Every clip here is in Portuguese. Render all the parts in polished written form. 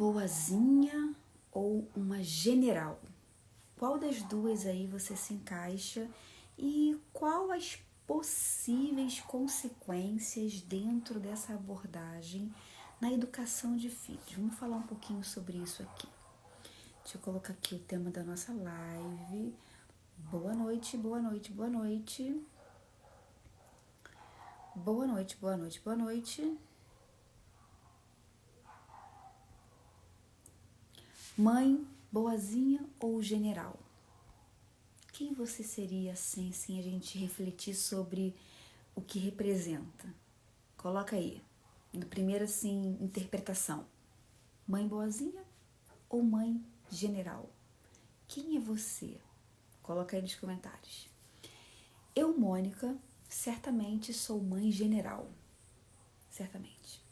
boazinha ou uma general? Qual das duas aí você se encaixa e qual as possíveis consequências dentro dessa abordagem na educação de filhos? Vamos falar um pouquinho sobre isso aqui. Deixa eu colocar aqui o tema da nossa live. Boa noite, boa noite, boa noite. Boa noite, boa noite, boa noite. Mãe, boazinha ou general? Quem você seria sem a gente refletir sobre o que representa? Coloca aí, no primeiro assim, interpretação. Mãe boazinha ou mãe general? Quem é você? Coloca aí nos comentários. Eu, Mônica, certamente sou mãe general. Certamente.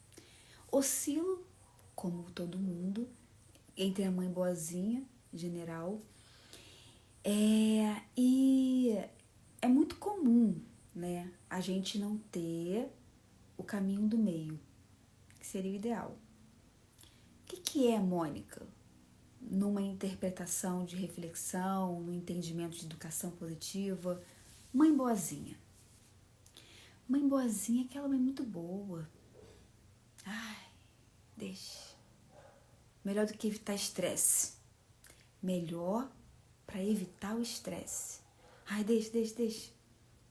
Oscilo, como todo mundo, entre a mãe boazinha, general, e é muito comum, né, a gente não ter o caminho do meio, que seria o ideal. O que é, Mônica? Numa interpretação de reflexão, no entendimento de educação positiva, mãe boazinha. Mãe boazinha é aquela mãe muito boa. Ai, deixa. Melhor do que evitar estresse. Melhor para evitar o estresse. Ai, deixa.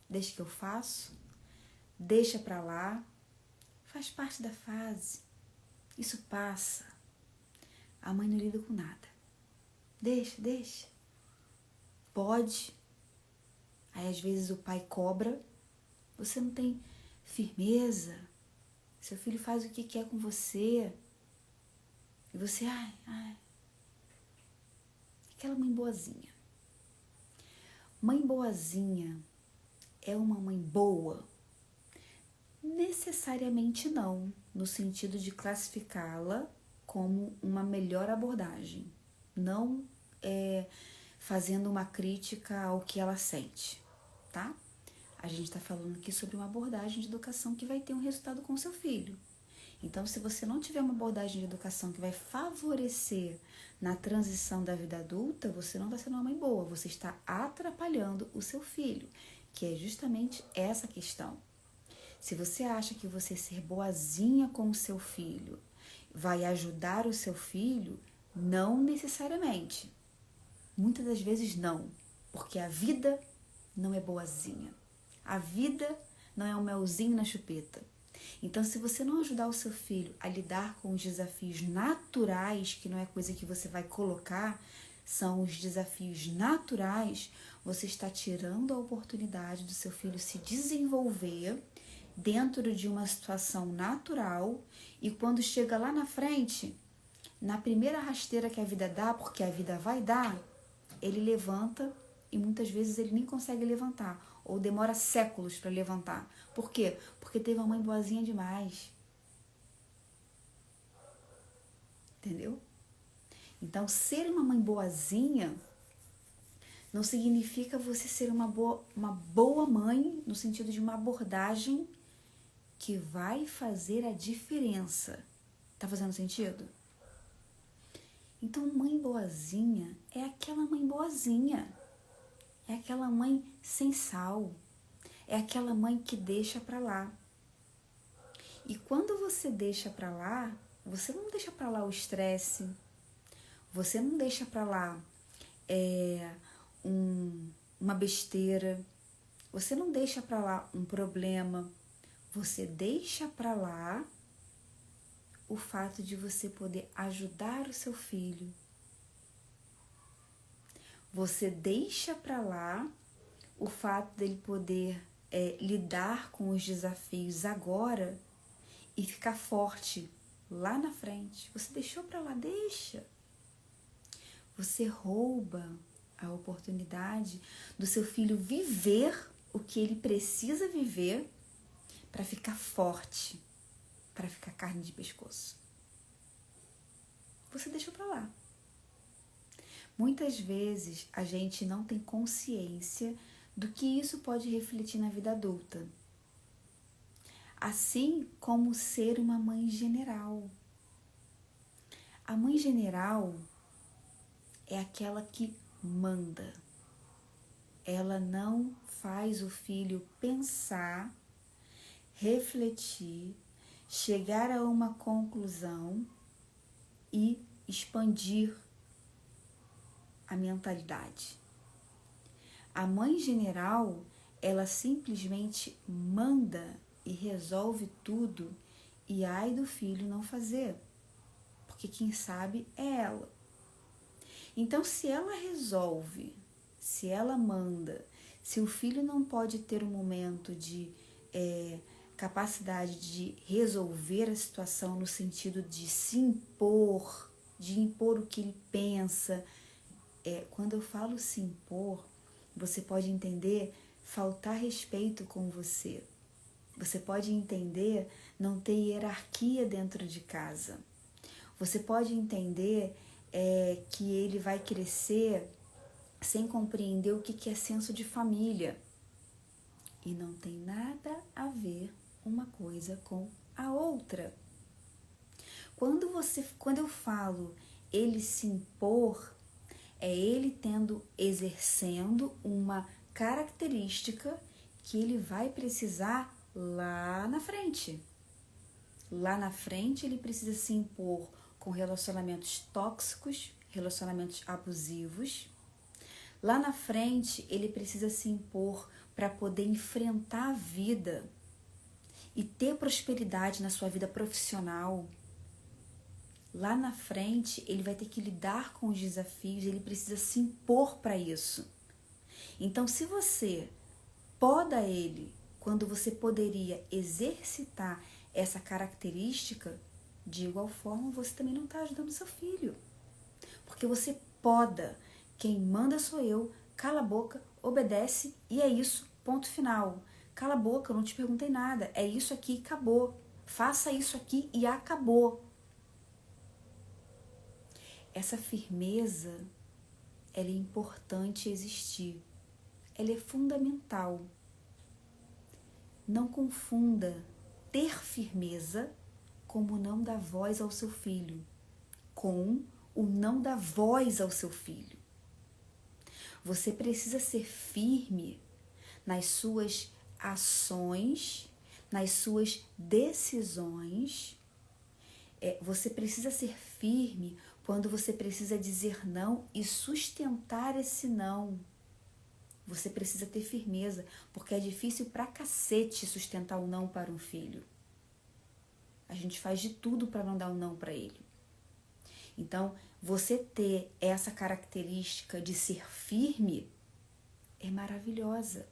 Deixa que eu faço. Deixa pra lá. Faz parte da fase. Isso passa. A mãe não lida com nada. Deixa. Pode. Aí às vezes o pai cobra. Você não tem firmeza. Seu filho faz o que quer com você. E você, ai. Aquela mãe boazinha. Mãe boazinha é uma mãe boa? Necessariamente não, no sentido de classificá-la como uma melhor abordagem. Não fazendo uma crítica ao que ela sente, tá? A gente está falando aqui sobre uma abordagem de educação que vai ter um resultado com seu filho. Então, se você não tiver uma abordagem de educação que vai favorecer na transição da vida adulta, você não vai ser uma mãe boa, você está atrapalhando o seu filho, que é justamente essa questão. Se você acha que você ser boazinha com o seu filho vai ajudar o seu filho, não necessariamente. Muitas das vezes não, porque a vida não é boazinha. A vida não é um melzinho na chupeta. Então, se você não ajudar o seu filho a lidar com os desafios naturais, que não é coisa que você vai colocar, são os desafios naturais, você está tirando a oportunidade do seu filho se desenvolver dentro de uma situação natural, e quando chega lá na frente, na primeira rasteira que a vida dá, porque a vida vai dar, ele levanta e muitas vezes ele nem consegue levantar, ou demora séculos para levantar. Por quê? Porque teve uma mãe boazinha demais. Entendeu? Então, ser uma mãe boazinha não significa você ser uma boa mãe no sentido de uma abordagem que vai fazer a diferença. Tá fazendo sentido? Então, mãe boazinha é aquela mãe boazinha. É aquela mãe sem sal. É aquela mãe que deixa pra lá. E quando você deixa pra lá, você não deixa pra lá o estresse. Você não deixa pra lá uma besteira. Você não deixa pra lá um problema. Você deixa pra lá o fato de você poder ajudar o seu filho. Você deixa pra lá o fato dele poder lidar com os desafios agora e ficar forte lá na frente. Você deixou pra lá, deixa. Você rouba a oportunidade do seu filho viver o que ele precisa viver para ficar forte, para ficar carne de pescoço. Você deixou pra lá. Muitas vezes a gente não tem consciência do que isso pode refletir na vida adulta. Assim como ser uma mãe general. A mãe general é aquela que manda. Ela não faz o filho pensar, refletir, chegar a uma conclusão e expandir a mentalidade. A mãe general, ela simplesmente manda e resolve tudo, e ai do filho não fazer, porque quem sabe é ela. Então, se ela resolve, se ela manda, se o filho não pode ter um momento de capacidade de resolver a situação no sentido de se impor, de impor o que ele pensa. Quando eu falo se impor, você pode entender faltar respeito com você. Você pode entender não ter hierarquia dentro de casa. Você pode entender que ele vai crescer sem compreender o que é senso de família. E não tem nada a ver uma coisa com a outra. Quando eu falo ele se impor, é ele exercendo uma característica que ele vai precisar lá na frente. Lá na frente ele precisa se impor com relacionamentos tóxicos, relacionamentos abusivos. Lá na frente ele precisa se impor para poder enfrentar a vida e ter prosperidade na sua vida profissional. Lá na frente ele vai ter que lidar com os desafios, ele precisa se impor para isso. Então, se você poda ele quando você poderia exercitar essa característica, de igual forma você também não está ajudando seu filho. Porque você poda, quem manda sou eu, cala a boca, obedece e é isso, ponto final. Cala a boca, eu não te perguntei nada, é isso aqui, acabou. Faça isso aqui e acabou. Essa firmeza, ela é importante existir. Ela é fundamental. Não confunda ter firmeza como não dar voz ao seu filho, com o não dar voz ao seu filho. Você precisa ser firme nas suas ações, nas suas decisões. Você precisa ser firme quando você precisa dizer não e sustentar esse não. Você precisa ter firmeza, porque é difícil pra cacete sustentar o não para um filho. A gente faz de tudo para não dar um não para ele. Então, você ter essa característica de ser firme é maravilhosa.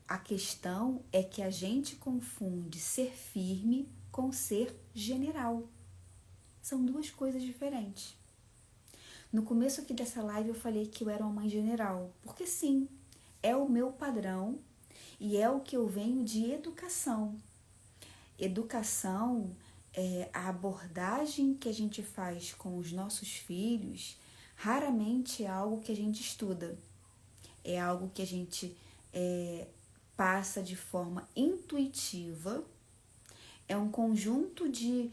A questão é que a gente confunde ser firme com ser general. São duas coisas diferentes. No começo aqui dessa live eu falei que eu era uma mãe general, porque sim, é o meu padrão e é o que eu venho de educação. Educação é a abordagem que a gente faz com os nossos filhos, raramente é algo que a gente estuda. É algo que a gente passa de forma intuitiva, é um conjunto de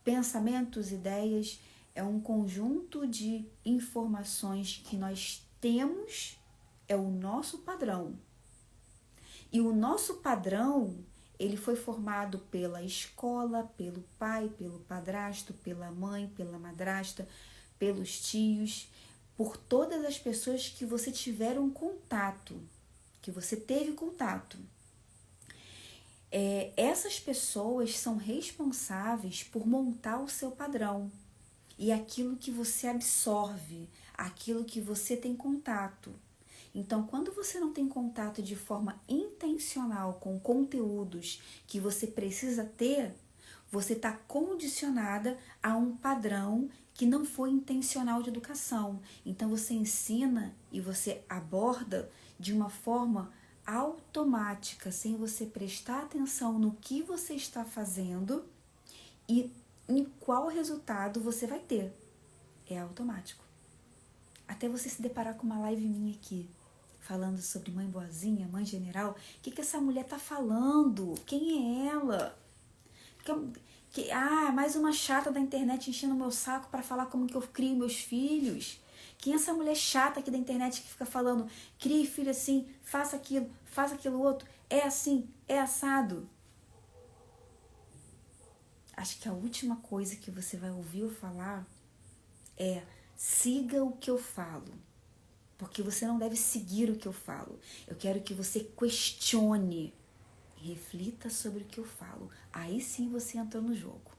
pensamentos, ideias, é um conjunto de informações que nós temos, é o nosso padrão. E o nosso padrão, ele foi formado pela escola, pelo pai, pelo padrasto, pela mãe, pela madrasta, pelos tios, por todas as pessoas que você tiveram contato, que você teve contato. Essas pessoas são responsáveis por montar o seu padrão e aquilo que você absorve, aquilo que você tem contato. Então, quando você não tem contato de forma intencional com conteúdos que você precisa ter, você está condicionada a um padrão que não foi intencional de educação. Então, você ensina e você aborda de uma forma automática, sem você prestar atenção no que você está fazendo e em qual resultado você vai ter. É automático. Até você se deparar com uma live minha aqui, falando sobre mãe boazinha, mãe general, o que essa mulher tá falando? Quem é ela? Mais uma chata da internet enchendo o meu saco para falar como que eu crio meus filhos. Quem é essa mulher chata aqui da internet que fica falando, crie filho assim, faça aquilo outro, é assim, é assado. Acho que a última coisa que você vai ouvir eu falar é: siga o que eu falo. Porque você não deve seguir o que eu falo. Eu quero que você questione, reflita sobre o que eu falo. Aí sim você entrou no jogo.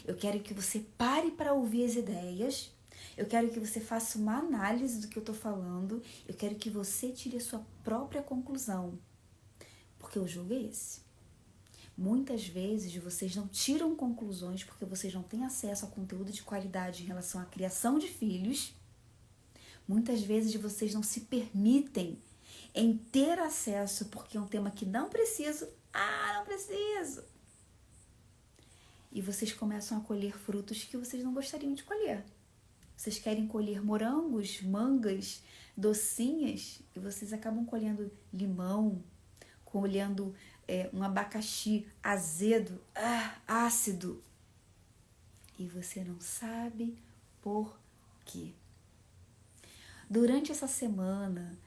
Eu quero que você pare para ouvir as ideias. Eu quero que você faça uma análise do que eu estou falando. Eu quero que você tire a sua própria conclusão. Porque o jogo é esse. Muitas vezes vocês não tiram conclusões porque vocês não têm acesso a conteúdo de qualidade em relação à criação de filhos. Muitas vezes vocês não se permitem em ter acesso porque é um tema que não preciso. Não preciso. E vocês começam a colher frutos que vocês não gostariam de colher. Vocês querem colher morangos, mangas, docinhas, e vocês acabam colhendo limão, colhendo um abacaxi azedo, ácido. E você não sabe por quê. Durante essa semana,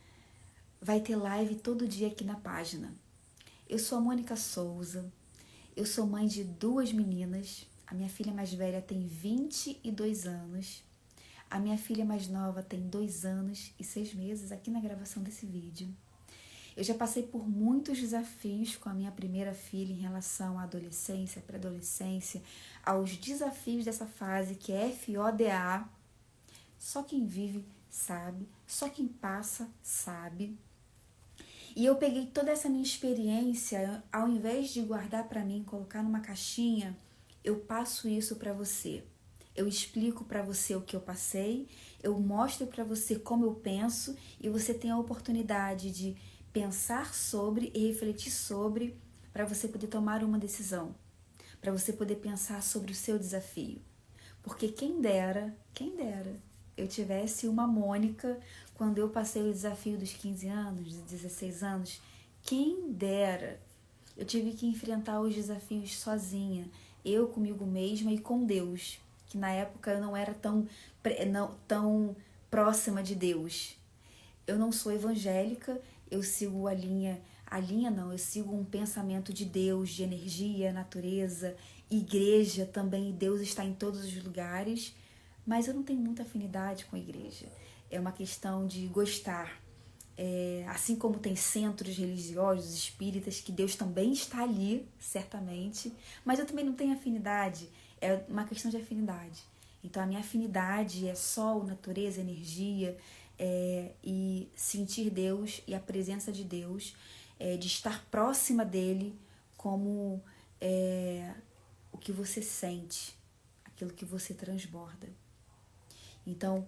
vai ter live todo dia aqui na página. Eu sou a Mônica Souza, eu sou mãe de 2 meninas. A minha filha mais velha tem 22 anos. A minha filha mais nova tem 2 anos e 6 meses aqui na gravação desse vídeo. Eu já passei por muitos desafios com a minha primeira filha em relação à adolescência, pré-adolescência, aos desafios dessa fase que é FODA. Só quem vive sabe, só quem passa sabe. E eu peguei toda essa minha experiência, ao invés de guardar para mim, colocar numa caixinha, eu passo isso para você. Eu explico para você o que eu passei, eu mostro para você como eu penso e você tem a oportunidade de pensar sobre e refletir sobre para você poder tomar uma decisão, para você poder pensar sobre o seu desafio. Porque quem dera eu tivesse uma Mônica quando eu passei o desafio dos 15 anos, dos 16 anos. Quem dera. Eu tive que enfrentar os desafios sozinha, eu comigo mesma e com Deus, que na época eu não era tão próxima de Deus. Eu não sou evangélica, eu sigo eu sigo um pensamento de Deus, de energia, natureza, igreja também, Deus está em todos os lugares, mas eu não tenho muita afinidade com a igreja. É uma questão de gostar. Assim como tem centros religiosos, espíritas, que Deus também está ali, certamente, mas eu também não tenho afinidade, é uma questão de afinidade. Então a minha afinidade é sol, natureza, energia, e sentir Deus e a presença de Deus, de estar próxima dele como o que você sente, aquilo que você transborda. Então,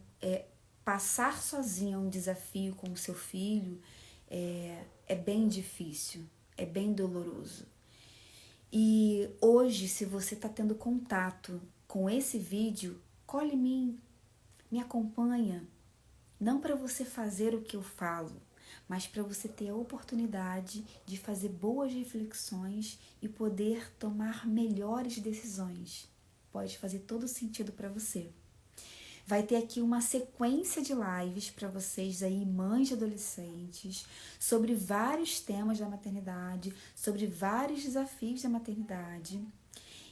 passar sozinha um desafio com o seu filho é bem difícil, é bem doloroso. E hoje, se você está tendo contato com esse vídeo, colhe em mim, me acompanha. Não para você fazer o que eu falo, mas para você ter a oportunidade de fazer boas reflexões e poder tomar melhores decisões. Pode fazer todo sentido para você. Vai ter aqui uma sequência de lives para vocês aí, mães de adolescentes, sobre vários temas da maternidade, sobre vários desafios da maternidade.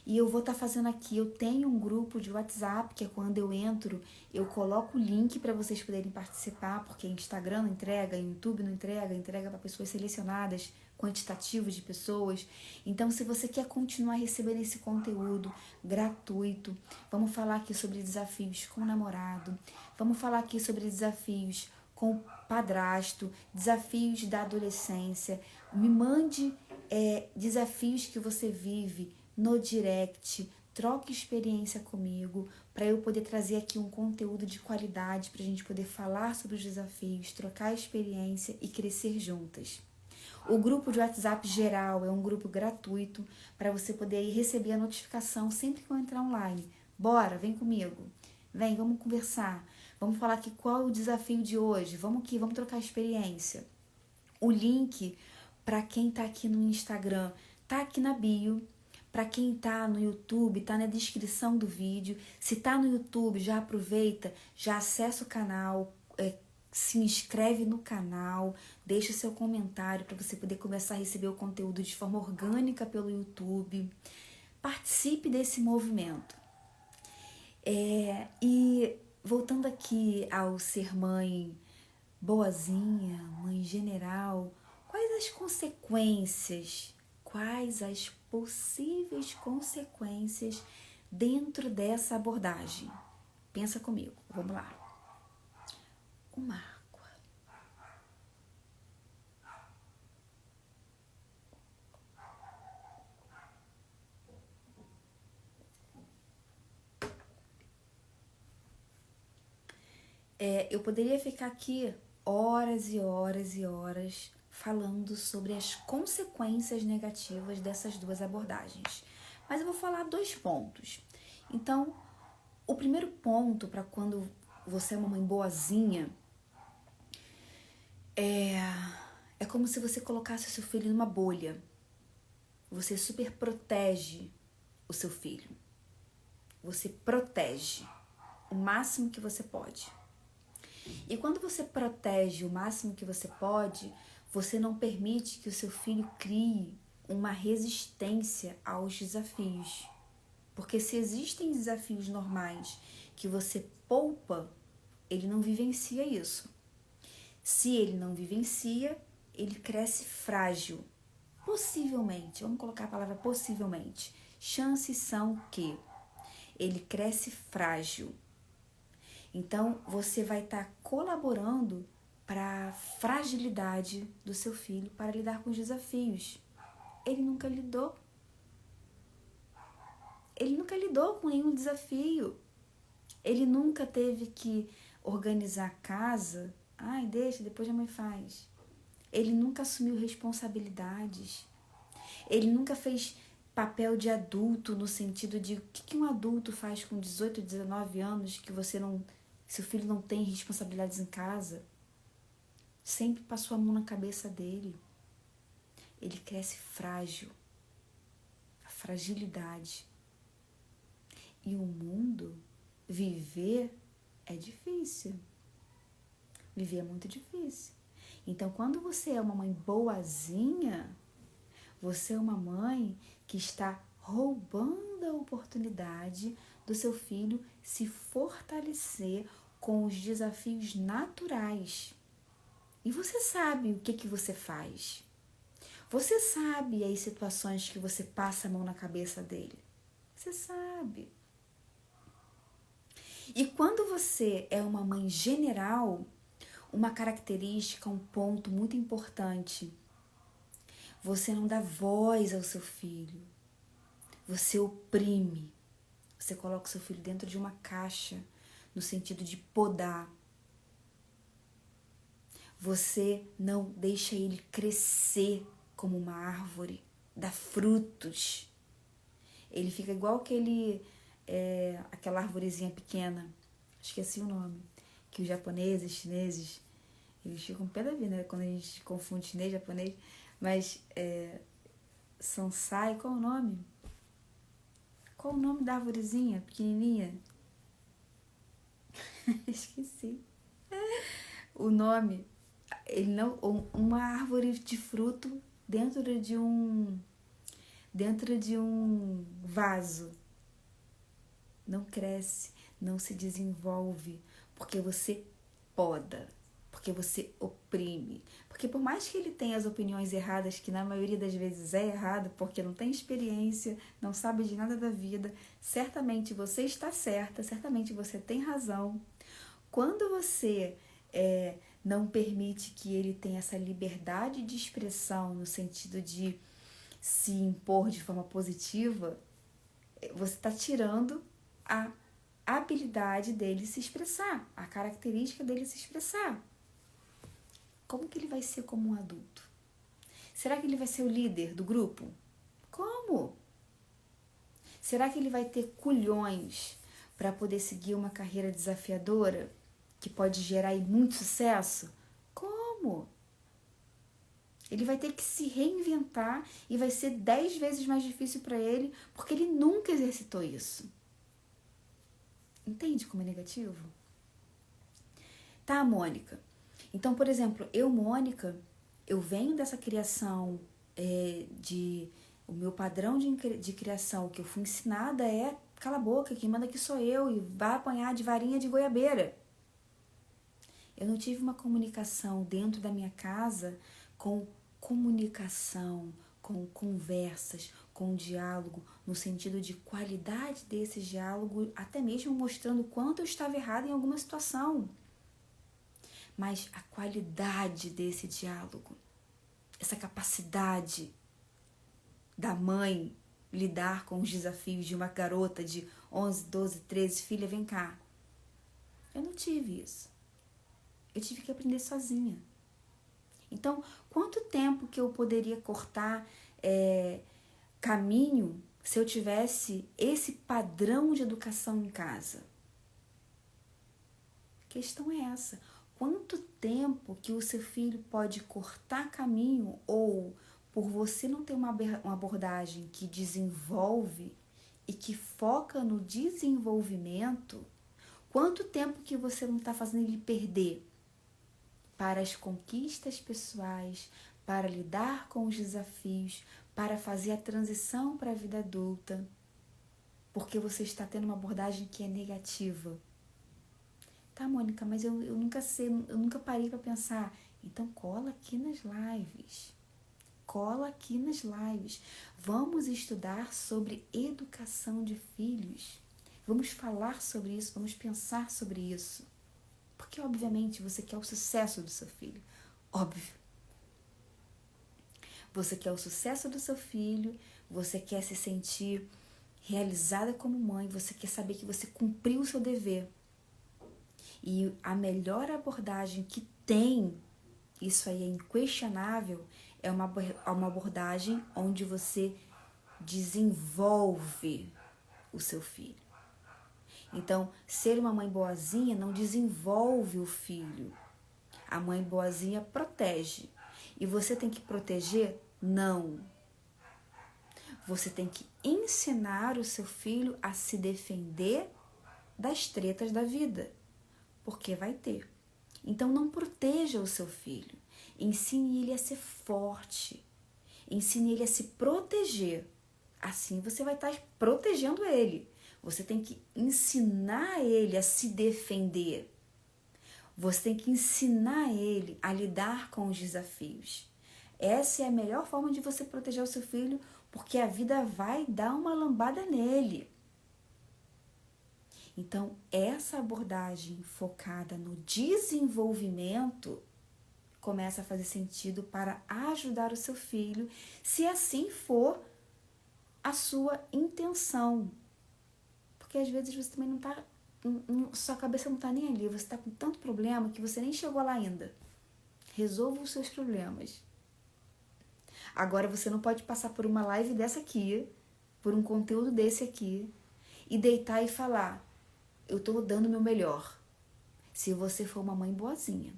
E eu vou estar fazendo aqui, eu tenho um grupo de WhatsApp, que é quando eu entro, eu coloco o link para vocês poderem participar, porque Instagram não entrega, YouTube não entrega para pessoas selecionadas, quantitativo de pessoas. Então, se você quer continuar recebendo esse conteúdo gratuito, vamos falar aqui sobre desafios com o namorado, vamos falar aqui sobre desafios com o padrasto, desafios da adolescência. Me mande desafios que você vive no direct, troque experiência comigo, para eu poder trazer aqui um conteúdo de qualidade, para a gente poder falar sobre os desafios, trocar experiência e crescer juntas. O grupo de WhatsApp geral é um grupo gratuito para você poder receber a notificação sempre que eu entrar online. Bora, vem comigo. Vem, vamos conversar. Vamos falar aqui qual é o desafio de hoje. Vamos trocar experiência. O link para quem está aqui no Instagram está aqui na bio. Para quem tá no YouTube, tá na descrição do vídeo. Se tá no YouTube, já aproveita, já acessa o canal, se inscreve no canal, deixa seu comentário para você poder começar a receber o conteúdo de forma orgânica pelo YouTube. Participe desse movimento. E voltando aqui ao ser mãe boazinha, mãe general, quais as possíveis consequências dentro dessa abordagem? Pensa comigo, vamos lá. O marco. Eu poderia ficar aqui horas e horas e horas falando sobre as consequências negativas dessas duas abordagens. Mas eu vou falar 2 pontos. Então, o primeiro ponto para quando você é uma mãe boazinha é como se você colocasse o seu filho numa bolha. Você super protege o seu filho. Você protege o máximo que você pode. E quando você protege o máximo que você pode, você não permite que o seu filho crie uma resistência aos desafios. Porque se existem desafios normais que você poupa, ele não vivencia isso. Se ele não vivencia, ele cresce frágil. Possivelmente, vamos colocar a palavra possivelmente. Chances são que ele cresce frágil. Então, você vai estar colaborando para a fragilidade do seu filho para lidar com os desafios. Ele nunca lidou com nenhum desafio. Ele nunca teve que organizar a casa. Ai, deixa, depois a mãe faz. Ele nunca assumiu responsabilidades. Ele nunca fez papel de adulto no sentido de o que um adulto faz com 18, 19 anos que seu filho não tem responsabilidades em casa. Sempre passou a mão na cabeça dele. Ele cresce frágil. A fragilidade. E o mundo, viver é difícil. Viver é muito difícil. Então, quando você é uma mãe boazinha, você é uma mãe que está roubando a oportunidade do seu filho se fortalecer com os desafios naturais. E você sabe o que você faz. Você sabe as situações que você passa a mão na cabeça dele. Você sabe. E quando você é uma mãe general, uma característica, um ponto muito importante, você não dá voz ao seu filho. Você oprime. Você coloca o seu filho dentro de uma caixa, no sentido de podar. Você não deixa ele crescer como uma árvore, dar frutos. Ele fica igual aquela arvorezinha pequena, esqueci o nome, que os japoneses, chineses, eles ficam pé da vida, né? Quando a gente confunde chinês e japonês, mas Sansai, qual o nome? Qual o nome da arvorezinha pequenininha? Esqueci. O nome, uma árvore de fruto dentro de um vaso. Não cresce, não se desenvolve, porque você poda, porque você oprime. Porque por mais que ele tenha as opiniões erradas, que na maioria das vezes é errado, porque não tem experiência, não sabe de nada da vida, certamente você está certa, certamente você tem razão. Quando você não permite que ele tenha essa liberdade de expressão, no sentido de se impor de forma positiva, você está tirando a habilidade dele se expressar, a característica dele se expressar. Como que ele vai ser como um adulto? Será que ele vai ser o líder do grupo? Como? Será que ele vai ter culhões para poder seguir uma carreira desafiadora que pode gerar aí muito sucesso? Como? Ele vai ter que se reinventar e vai ser 10 vezes mais difícil para ele, porque ele nunca exercitou isso. Entende como é negativo? Tá, Mônica. Então, por exemplo, Mônica, eu venho dessa criação o meu padrão de criação que eu fui ensinada é cala a boca, quem manda aqui sou eu e vai apanhar de varinha de goiabeira. Eu não tive uma comunicação dentro da minha casa com comunicação, com conversas, com diálogo, no sentido de qualidade desse diálogo, até mesmo mostrando quanto eu estava errada em alguma situação. Mas a qualidade desse diálogo, essa capacidade da mãe lidar com os desafios de uma garota de 11, 12, 13, filha, vem cá. Eu não tive isso. Eu tive que aprender sozinha. Então, quanto tempo que eu poderia cortar caminho se eu tivesse esse padrão de educação em casa? A questão é essa. Quanto tempo que o seu filho pode cortar caminho ou por você não ter uma abordagem que desenvolve e que foca no desenvolvimento, quanto tempo que você não está fazendo ele perder para as conquistas pessoais, para lidar com os desafios, para fazer a transição para a vida adulta, porque você está tendo uma abordagem que é negativa. Tá, Mônica, mas eu nunca parei para pensar. Então cola aqui nas lives. Cola aqui nas lives. Vamos estudar sobre educação de filhos. Vamos falar sobre isso, vamos pensar sobre isso. Porque, obviamente, você quer o sucesso do seu filho. Óbvio. Você quer o sucesso do seu filho, você quer se sentir realizada como mãe, você quer saber que você cumpriu o seu dever. E a melhor abordagem que tem, isso aí é inquestionável, é uma abordagem onde você desenvolve o seu filho. Então, ser uma mãe boazinha não desenvolve o filho. A mãe boazinha protege. E você tem que proteger? Não. Você tem que ensinar o seu filho a se defender das tretas da vida. Porque vai ter. Então, não proteja o seu filho. Ensine ele a ser forte. Ensine ele a se proteger. Assim você vai estar protegendo ele. Você tem que ensinar ele a se defender. Você tem que ensinar ele a lidar com os desafios. Essa é a melhor forma de você proteger o seu filho, porque a vida vai dar uma lambada nele. Então, essa abordagem focada no desenvolvimento começa a fazer sentido para ajudar o seu filho, se assim for a sua intenção. Porque às vezes você também não está, sua cabeça não está nem ali, você está com tanto problema que você nem chegou lá ainda. Resolva os seus problemas. Agora você não pode passar por uma live dessa aqui, por um conteúdo desse aqui, e deitar e falar, eu estou dando o meu melhor. Se você for uma mãe boazinha,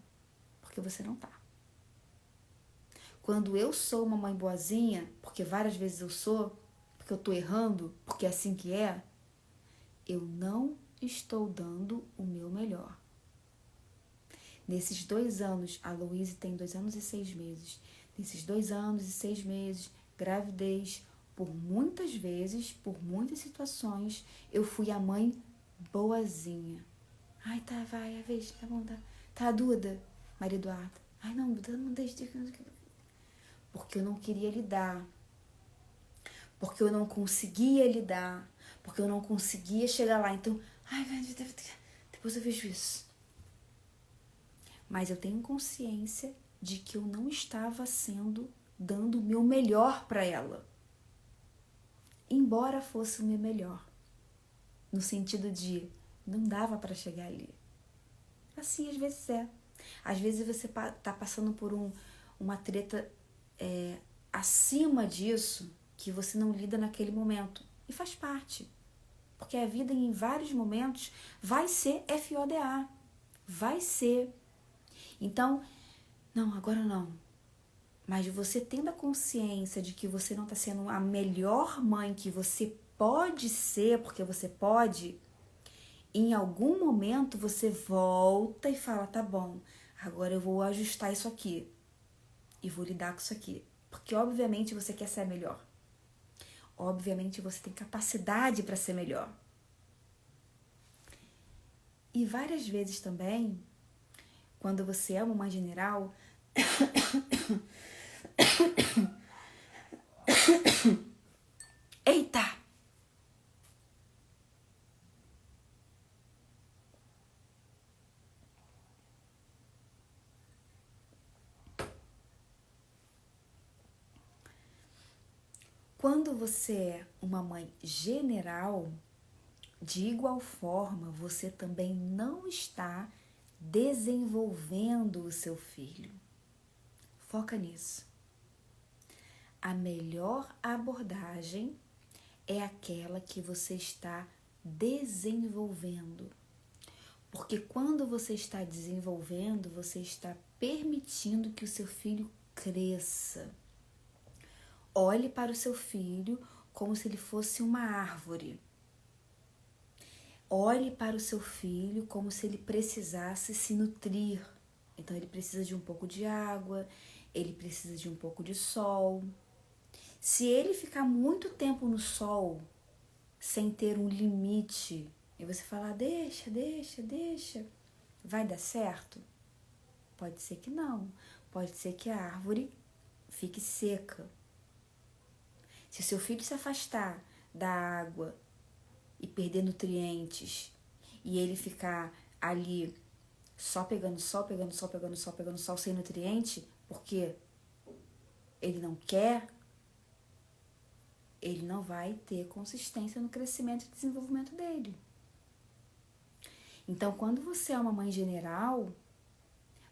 porque você não tá. Quando eu sou uma mãe boazinha, porque várias vezes eu sou, porque eu estou errando, porque é assim que é, eu não estou dando o meu melhor. Nesses 2 anos, a Louise tem 2 anos e 6 meses. Nesses 2 anos e 6 meses, gravidez, por muitas vezes, por muitas situações, eu fui a mãe boazinha. Ai, tá, vai, a vez, tá bom, tá. Tá, Duda, Maria Eduarda. Ai, não, Duda, não deixe. Porque eu não queria lidar. Porque eu não conseguia lidar. Porque eu não conseguia chegar lá. Então, ai, depois eu vejo isso. Mas eu tenho consciência de que eu não estava dando o meu melhor para ela. Embora fosse o meu melhor. No sentido de, não dava para chegar ali. Assim, às vezes é. Às vezes você tá passando por uma treta acima disso, que você não lida naquele momento. E faz parte. Porque a vida, em vários momentos, vai ser FODA. Vai ser. Então, não, agora não. Mas você tendo a consciência de que você não está sendo a melhor mãe que você pode ser, porque você pode, em algum momento você volta e fala, tá bom, agora eu vou ajustar isso aqui e vou lidar com isso aqui. Porque obviamente você quer ser melhor. Obviamente você tem capacidade para ser melhor. E várias vezes também, quando você é uma mãe general, eita! Quando você é uma mãe general, de igual forma, você também não está desenvolvendo o seu filho. Foca nisso. A melhor abordagem é aquela que você está desenvolvendo. Porque quando você está desenvolvendo, você está permitindo que o seu filho cresça. Olhe para o seu filho como se ele fosse uma árvore. Olhe para o seu filho como se ele precisasse se nutrir. Então ele precisa de um pouco de água, ele precisa de um pouco de sol. Se ele ficar muito tempo no sol, sem ter um limite, e você falar, deixa, vai dar certo? Pode ser que não. Pode ser que a árvore fique seca. Se o seu filho se afastar da água e perder nutrientes, e ele ficar ali só pegando sol, sem nutriente, porque ele não quer, ele não vai ter consistência no crescimento e desenvolvimento dele. Então, quando você é uma mãe general,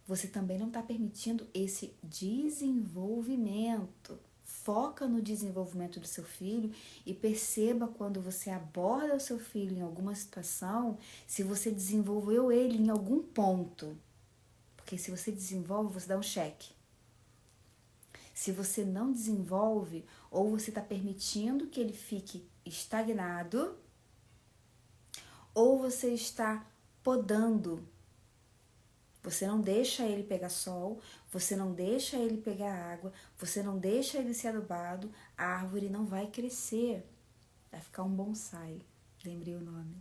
você também não está permitindo esse desenvolvimento. Foca no desenvolvimento do seu filho e perceba quando você aborda o seu filho em alguma situação, se você desenvolveu ele em algum ponto. Porque se você desenvolve, você dá um cheque. Se você não desenvolve, ou você está permitindo que ele fique estagnado, ou você está podando. Você não deixa ele pegar sol, você não deixa ele pegar água, você não deixa ele ser adubado, a árvore não vai crescer. Vai ficar um bonsai. Lembrei o nome.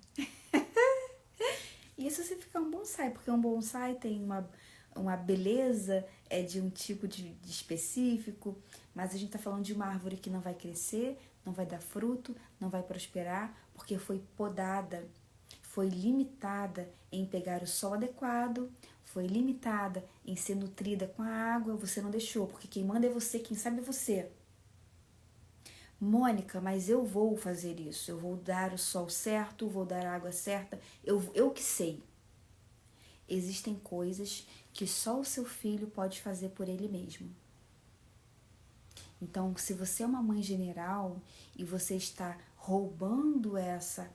Isso se ficar um bonsai, porque um bonsai tem uma beleza de um tipo de específico, mas a gente está falando de uma árvore que não vai crescer, não vai dar fruto, não vai prosperar, porque foi podada, foi limitada em pegar o sol adequado, foi limitada em ser nutrida com a água, você não deixou, porque quem manda é você, quem sabe é você. Mônica, mas eu vou fazer isso, eu vou dar o sol certo, vou dar a água certa, eu que sei. Existem coisas que só o seu filho pode fazer por ele mesmo. Então, se você é uma mãe general e você está roubando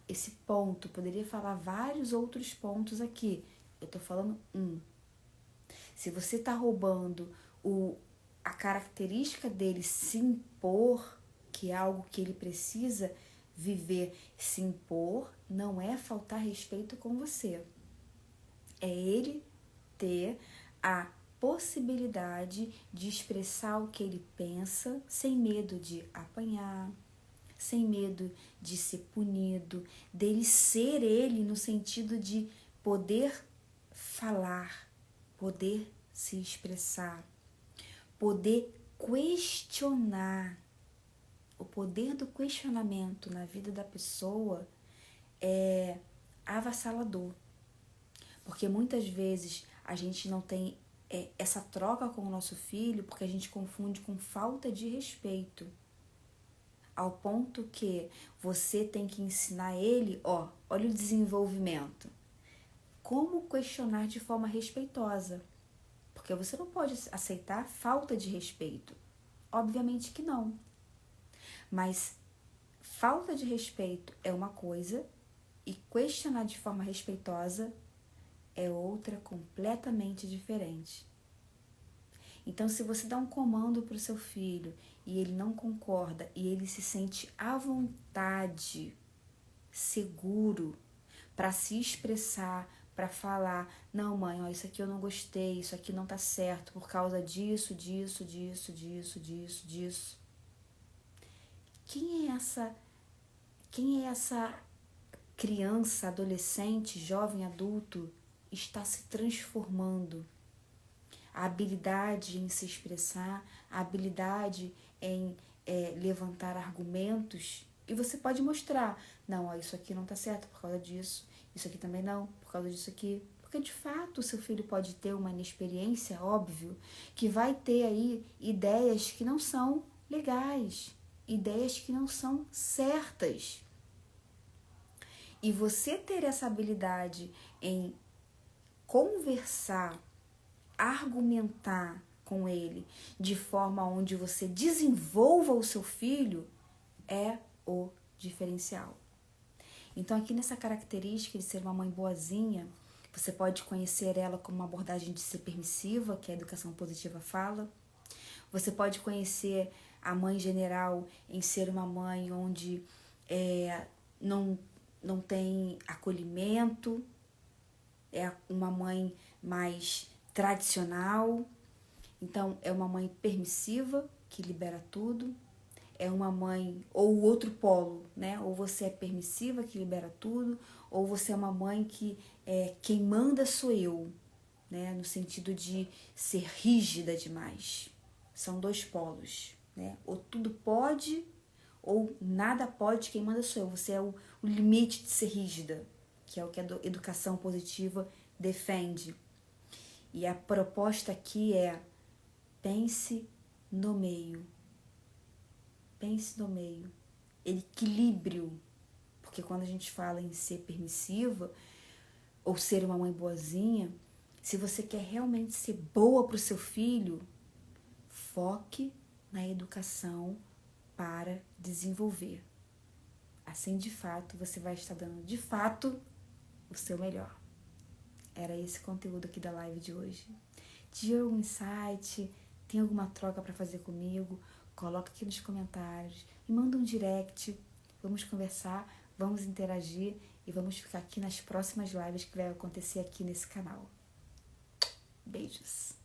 esse ponto, poderia falar vários outros pontos aqui. Eu tô falando um. Se você tá roubando a característica dele se impor, que é algo que ele precisa viver, se impor, não é faltar respeito com você. É ele ter a possibilidade de expressar o que ele pensa sem medo de apanhar, sem medo de ser punido, dele ser ele no sentido de poder falar, poder se expressar, poder questionar. O poder do questionamento na vida da pessoa é avassalador, porque muitas vezes a gente não tem essa troca com o nosso filho porque a gente confunde com falta de respeito. Ao ponto que você tem que ensinar ele, olha o desenvolvimento. Como questionar de forma respeitosa. Porque você não pode aceitar falta de respeito. Obviamente que não. Mas falta de respeito é uma coisa e questionar de forma respeitosa é outra completamente diferente. Então, se você dá um comando para o seu filho e ele não concorda e ele se sente à vontade, seguro, para se expressar, para falar, não, mãe, ó, isso aqui eu não gostei, isso aqui não tá certo por causa disso, disso, disso, disso, disso, disso. Quem é essa criança, adolescente, jovem, adulto está se transformando? A habilidade em se expressar, a habilidade em levantar argumentos, e você pode mostrar, não, ó, isso aqui não tá certo por causa disso, isso aqui também não, por causa disso aqui. Porque de fato o seu filho pode ter uma inexperiência, óbvio, que vai ter aí ideias que não são legais, ideias que não são certas. E você ter essa habilidade em conversar, argumentar com ele de forma onde você desenvolva o seu filho é o diferencial. Então, aqui nessa característica de ser uma mãe boazinha, você pode conhecer ela como uma abordagem de ser permissiva, que a educação positiva fala. Você pode conhecer a mãe general em ser uma mãe onde não tem acolhimento, é uma mãe mais tradicional. Então, é uma mãe permissiva, que libera tudo. É uma mãe, ou o outro polo, né? Ou você é permissiva, que libera tudo, ou você é uma mãe que quem manda sou eu, né? No sentido de ser rígida demais. São dois polos, né? Ou tudo pode, ou nada pode, quem manda sou eu. Você é o limite de ser rígida, que é o que a educação positiva defende. E a proposta aqui é: pense no meio. Pense no meio. Equilíbrio. Porque quando a gente fala em ser permissiva ou ser uma mãe boazinha, se você quer realmente ser boa para o seu filho, foque na educação para desenvolver. Assim, de fato, você vai estar dando, de fato, o seu melhor. Era esse conteúdo aqui da live de hoje. Tive algum insight? Tem alguma troca para fazer comigo? Coloca aqui nos comentários. Me manda um direct. Vamos conversar, vamos interagir e vamos ficar aqui nas próximas lives que vai acontecer aqui nesse canal. Beijos!